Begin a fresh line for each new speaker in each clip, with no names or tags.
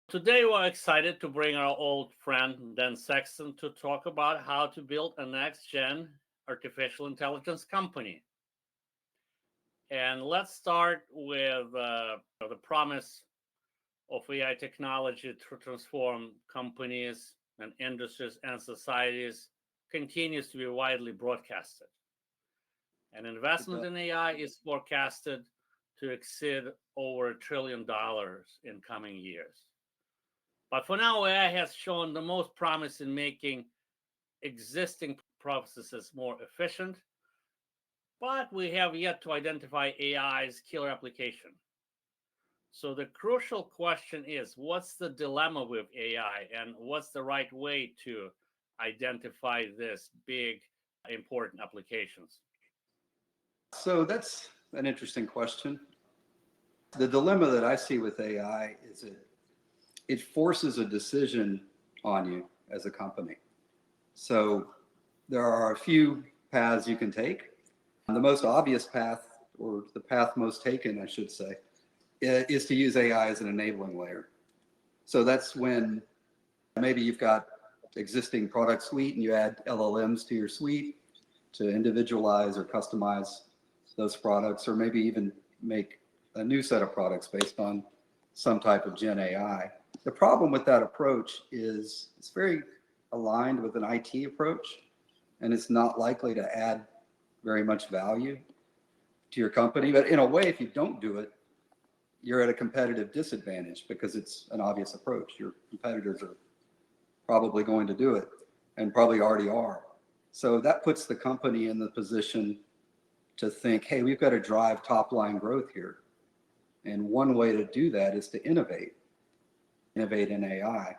Today, we're excited to bring our old friend Dan Sexton to talk about how to build a next gen artificial intelligence company. And let's start with the promise of AI technology to transform companies and industries and societies continues to be widely broadcasted. And
It
investment
does.
in AI is forecasted to exceed over $1 trillion in coming years. But for now, AI has shown the most promise in making existing processes more efficient, but we have yet to identify AI's killer application. So the crucial question is, what's the dilemma with AI and what's the right way to identify this big important applications?
So that's an interesting question. The dilemma that I see with AI is it forces a decision on you as a company. So there are a few paths you can take. The most obvious path, or the path most taken, I should say, is to use AI as an enabling layer. So that's when maybe you've got existing product suite and you add LLMs to your suite to individualize or customize those products, or maybe even make a new set of products based on some type of Gen AI. The problem with that approach is it's very aligned with an IT approach, and it's not likely to add very much value to your company. But in a way, if you don't do it, you're at a competitive disadvantage because it's an obvious approach. Your competitors are probably going to do it and probably already are. So that puts the company in the position to think, hey, we've got to drive top line growth here. And one way to do that is to innovate in AI.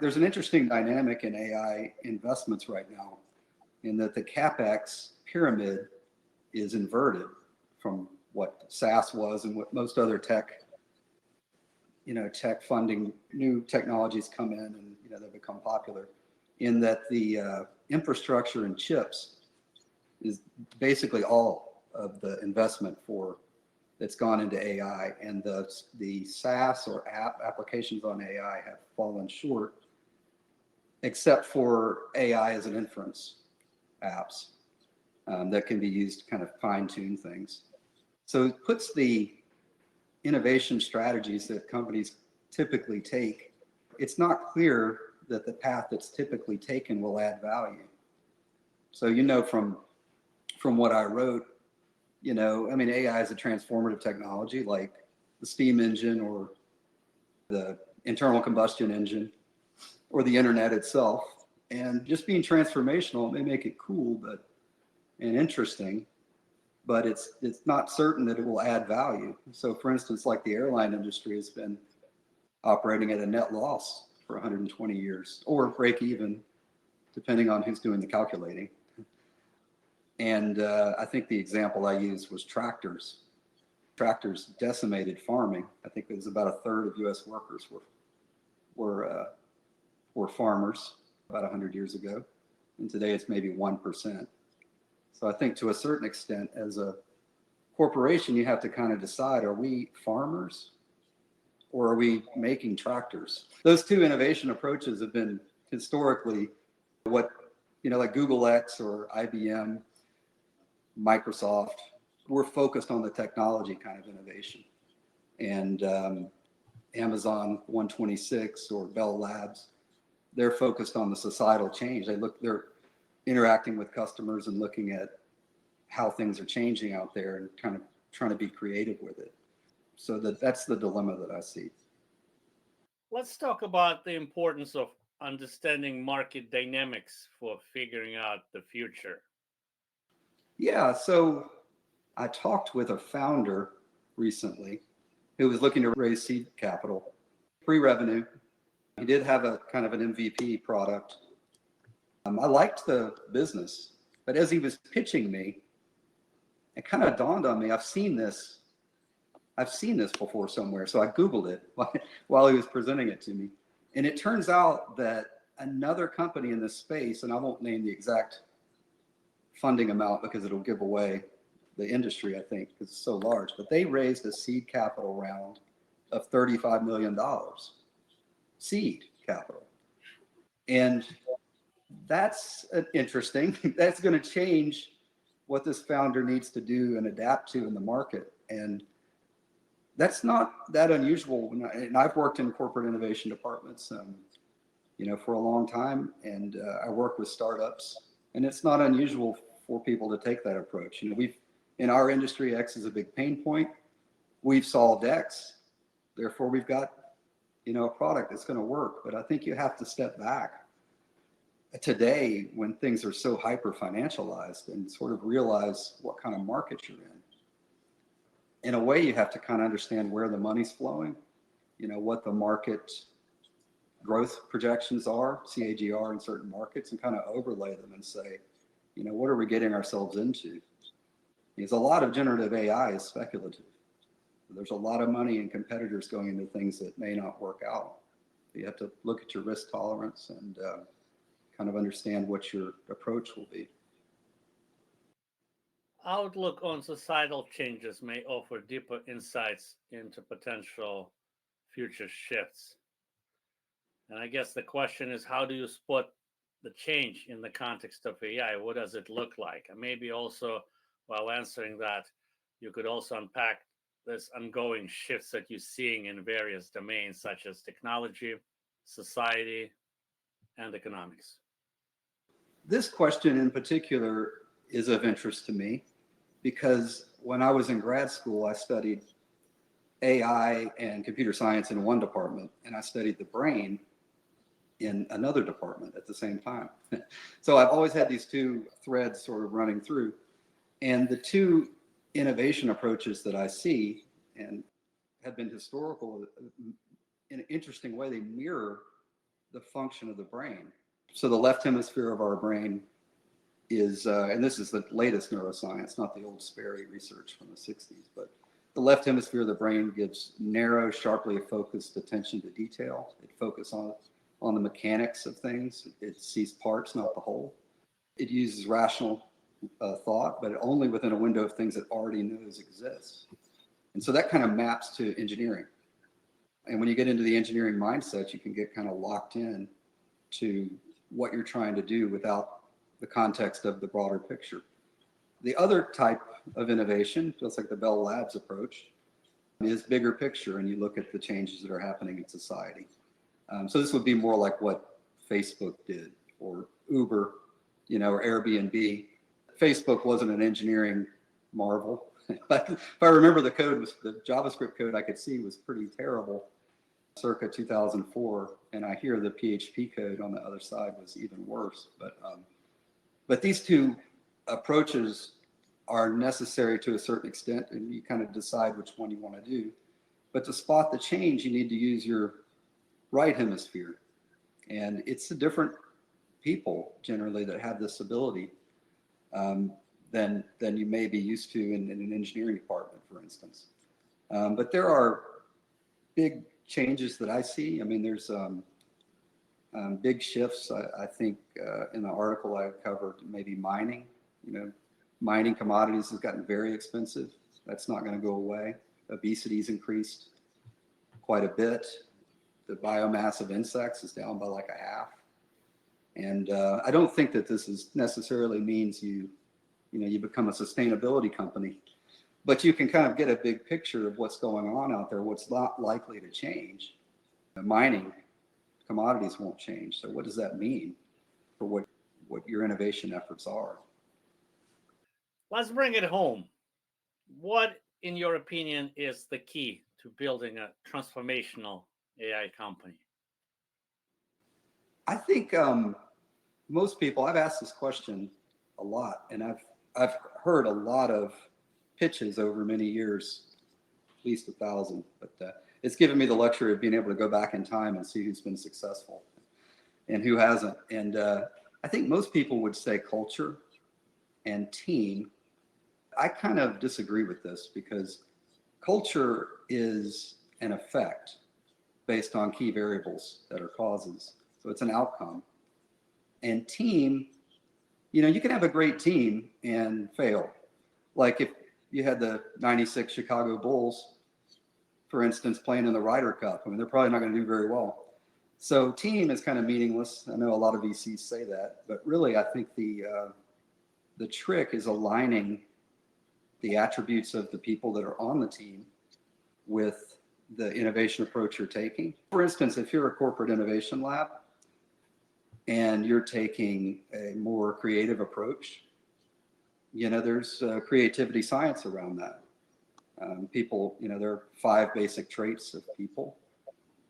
There's an interesting dynamic in AI investments right now in that the CapEx pyramid is inverted from what SaaS was and what most other tech funding, new technologies come in and they become popular, in that the infrastructure and chips is basically all of the investment for that's gone into AI, and the SaaS or applications on AI have fallen short, except for AI as an inference apps that can be used to kind of fine tune things. So it puts the innovation strategies that companies typically take. It's not clear that the path that's typically taken will add value. So from what I wrote, AI is a transformative technology like the steam engine or the internal combustion engine or the internet itself. And just being transformational may make it cool and interesting, but it's not certain that it will add value. So for instance, like the airline industry has been operating at a net loss for 120 years or break even, depending on who's doing the calculating. And I think the example I used was tractors. Tractors decimated farming. I think it was about a third of U.S. workers were farmers about 100 years ago, and today it's maybe 1%. So I think to a certain extent, as a corporation, you have to kind of decide: are we farmers, or are we making tractors? Those two innovation approaches have been historically what like Google X or IBM. Microsoft, we're focused on the technology kind of innovation. And Amazon 126 or Bell Labs, they're focused on the societal change. They're interacting with customers and looking at how things are changing out there and kind of trying to be creative with it. So that's the dilemma that I see.
Let's talk about the importance of understanding market dynamics for figuring out the future.
Yeah, so I talked with a founder recently who was looking to raise seed capital, pre-revenue. He did have a kind of an MVP product. I liked the business, but as he was pitching me, it kind of dawned on me, I've seen this before somewhere. So I Googled it while he was presenting it to me. And it turns out that another company in this space, and I won't name the exact funding amount because it'll give away the industry, I think, because it's so large, but they raised a seed capital round of $35 million. seed capital. And that's interesting. That's going to change what this founder needs to do and adapt to in the market. And that's not that unusual. And I've worked in corporate innovation departments, for a long time, and I work with startups, and it's not unusual for people to take that approach. We've in our industry, X is a big pain point. We've solved X, therefore we've got a product that's going to work. But I think you have to step back today when things are so hyper financialized and sort of realize what kind of market you're in. In a way, you have to kind of understand where the money's flowing, what the market growth projections are, CAGR in certain markets, and kind of overlay them and say, what are we getting ourselves into? Because a lot of generative AI is speculative. There's a lot of money and competitors going into things that may not work out. You have to look at your risk tolerance and kind of understand what your approach will be.
Outlook on societal changes may offer deeper insights into potential future shifts. And I guess the question is, how do you spot the change in the context of AI? What does it look like? And maybe also, while answering that, you could also unpack this ongoing shifts that you're seeing in various domains, such as technology, society, and economics.
This question in particular is of interest to me because when I was in grad school, I studied AI and computer science in one department, and I studied the brain in another department at the same time. So I've always had these two threads sort of running through. And the two innovation approaches that I see and have been historical in an interesting way, they mirror the function of the brain. So the left hemisphere of our brain is, and this is the latest neuroscience, not the old Sperry research from the 60s, but the left hemisphere of the brain gives narrow, sharply focused attention to detail. It focuses on the mechanics of things. It sees parts, not the whole. It uses rational thought, but only within a window of things it already knows exist. And so that kind of maps to engineering. And when you get into the engineering mindset, you can get kind of locked in to what you're trying to do without the context of the broader picture. The other type of innovation, just like the Bell Labs approach, is bigger picture, and you look at the changes that are happening in society. So this would be more like what Facebook did, or Uber, or Airbnb. Facebook wasn't an engineering marvel. If I remember, the JavaScript code I could see was pretty terrible circa 2004, and I hear the PHP code on the other side was even worse. But these two approaches are necessary to a certain extent, and you kind of decide which one you want to do. But to spot the change, you need to use your right hemisphere, and it's the different people generally that have this ability than you may be used to in an engineering department, for instance. But there are big changes that I see. I mean, there's big shifts. I think in the article I covered, maybe mining. Mining commodities has gotten very expensive. That's not going to go away. Obesity's increased quite a bit. The biomass of insects is down by like a half. And I don't think that this necessarily means you become a sustainability company, but you can kind of get a big picture of what's going on out there, what's not likely to change. Mining commodities won't change. So what does that mean for what your innovation efforts are?
Let's bring it home. What, in your opinion, is the key to building a transformational AI company?
I think most people, I've asked this question a lot, and I've heard a lot of pitches over many years, at least 1,000, but it's given me the luxury of being able to go back in time and see who's been successful and who hasn't. And I think most people would say culture and team. I kind of disagree with this because culture is an effect based on key variables that are causes. So it's an outcome. And team, you can have a great team and fail. Like if you had the 96 Chicago Bulls, for instance, playing in the Ryder Cup, I mean, they're probably not going to do very well. So team is kind of meaningless. I know a lot of VCs say that, but really I think the trick is aligning the attributes of the people that are on the team with the innovation approach you're taking. For instance, if you're a corporate innovation lab and you're taking a more creative approach, there's creativity science around that. People, there are 5 basic traits of people,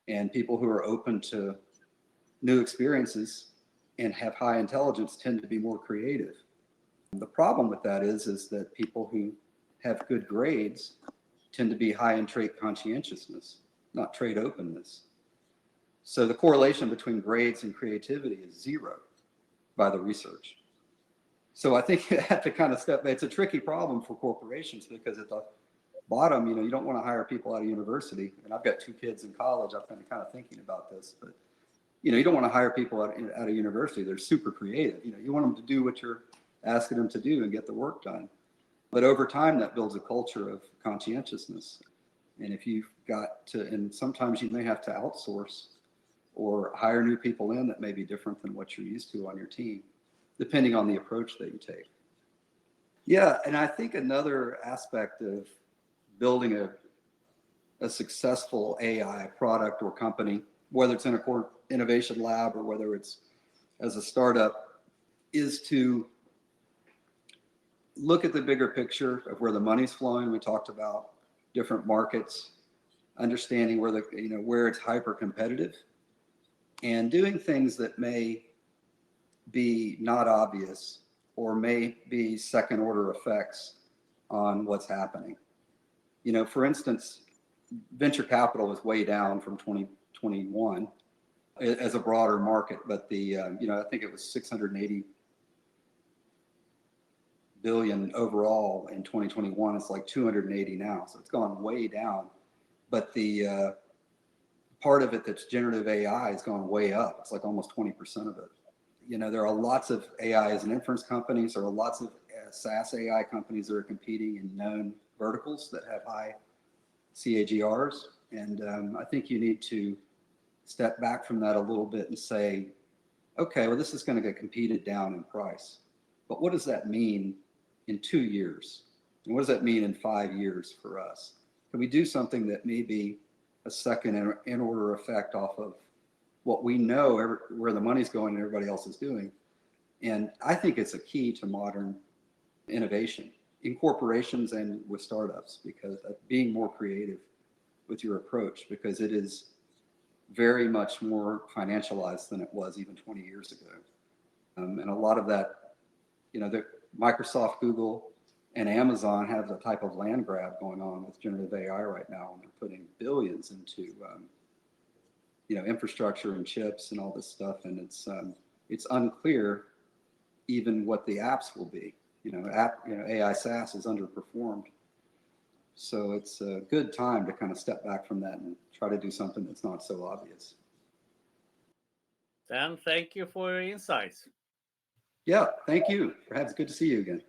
and people who are open to new experiences and have high intelligence tend to be more creative. The problem with that is that people who have good grades tend to be high in trait conscientiousness, not trait openness. So the correlation between grades and creativity is 0 by the research. So I think you have to kind of it's a tricky problem for corporations, because at the bottom, you don't want to hire people out of university. And I've got 2 kids in college. I've been kind of thinking about this, but you don't want to hire people out of university. They're super creative. You want them to do what you're asking them to do and get the work done. But over time, that builds a culture of conscientiousness. And if you've got to, and sometimes you may have to outsource or hire new people in that may be different than what you're used to on your team, depending on the approach that you take. Yeah, and I think another aspect of building a successful AI product or company, whether it's in a core innovation lab or whether it's as a startup, is to look at the bigger picture of where the money's flowing. We talked about different markets, understanding where it's hyper competitive, and doing things that may be not obvious or may be second order effects on what's happening. For instance, venture capital is way down from 2021 as a broader market, but I think it was 680 billion overall in 2021. It's like 280 now, so it's gone way down. But the part of it that's generative AI has gone way up. It's like almost 20% of it. There are lots of AI as an inference companies. There are lots of SaaS AI companies that are competing in known verticals that have high CAGRs. And I think you need to step back from that a little bit and say, okay, well, this is going to get competed down in price. But what does that mean in 2 years? And what does that mean in 5 years for us? Can we do something that may be a second in order effect off of what we know where the money's going and everybody else is doing? And I think it's a key to modern innovation in corporations and with startups, because being more creative with your approach, because it is very much more financialized than it was even 20 years ago. And a lot of that, Microsoft, Google, and Amazon have the type of land grab going on with generative AI right now, and they're putting billions into infrastructure and chips and all this stuff, and it's unclear even what the apps will be. AI SaaS is underperformed, so it's a good time to kind of step back from that and try to do something that's not so obvious.
Dan, thank you for your insights.
Yeah, thank you. Perhaps good to see you again.